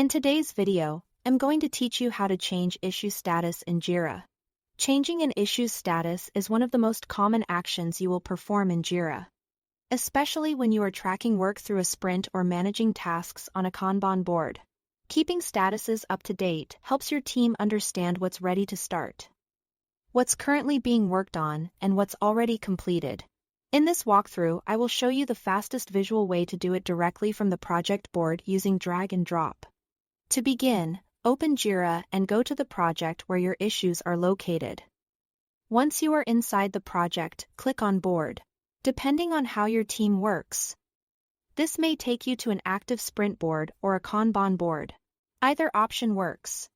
In today's video, I'm going to teach you how to change issue status in Jira. Changing an issue's status is one of the most common actions you will perform in Jira, especially when you are tracking work through a sprint or managing tasks on a Kanban board. Keeping statuses up to date helps your team understand what's ready to start, what's currently being worked on, and what's already completed. In this walkthrough, I will show you the fastest visual way to do it directly from the project board using drag and drop. To begin, open Jira and go to the project where your issues are located. Once you are inside the project, click on Board, depending on how your team works. This may take you to an active sprint board or a Kanban board. Either option works,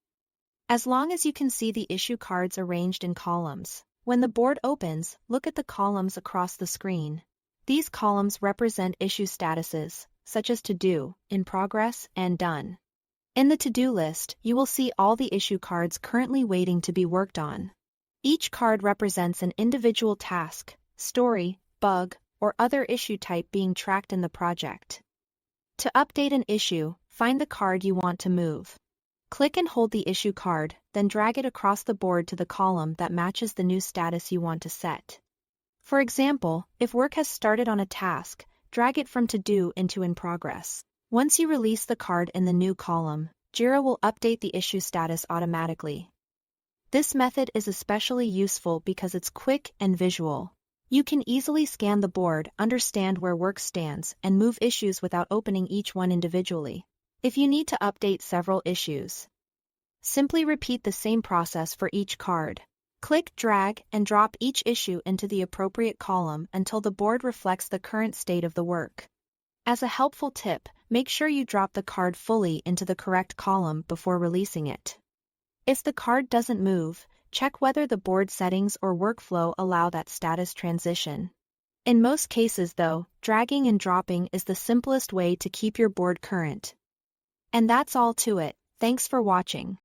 as long as you can see the issue cards arranged in columns. When the board opens, look at the columns across the screen. These columns represent issue statuses, such as To Do, In Progress, and Done. In the to-do list, you will see all the issue cards currently waiting to be worked on. Each card represents an individual task, story, bug, or other issue type being tracked in the project. To update an issue, find the card you want to move. Click and hold the issue card, then drag it across the board to the column that matches the new status you want to set. For example, if work has started on a task, drag it from To Do into In Progress. Once you release the card in the new column, Jira will update the issue status automatically. This method is especially useful because it's quick and visual. You can easily scan the board, understand where work stands, and move issues without opening each one individually. If you need to update several issues, simply repeat the same process for each card. Click, drag, and drop each issue into the appropriate column until the board reflects the current state of the work. As a helpful tip, make sure you drop the card fully into the correct column before releasing it. If the card doesn't move, check whether the board settings or workflow allow that status transition. In most cases though, dragging and dropping is the simplest way to keep your board current. And that's all to it. Thanks for watching.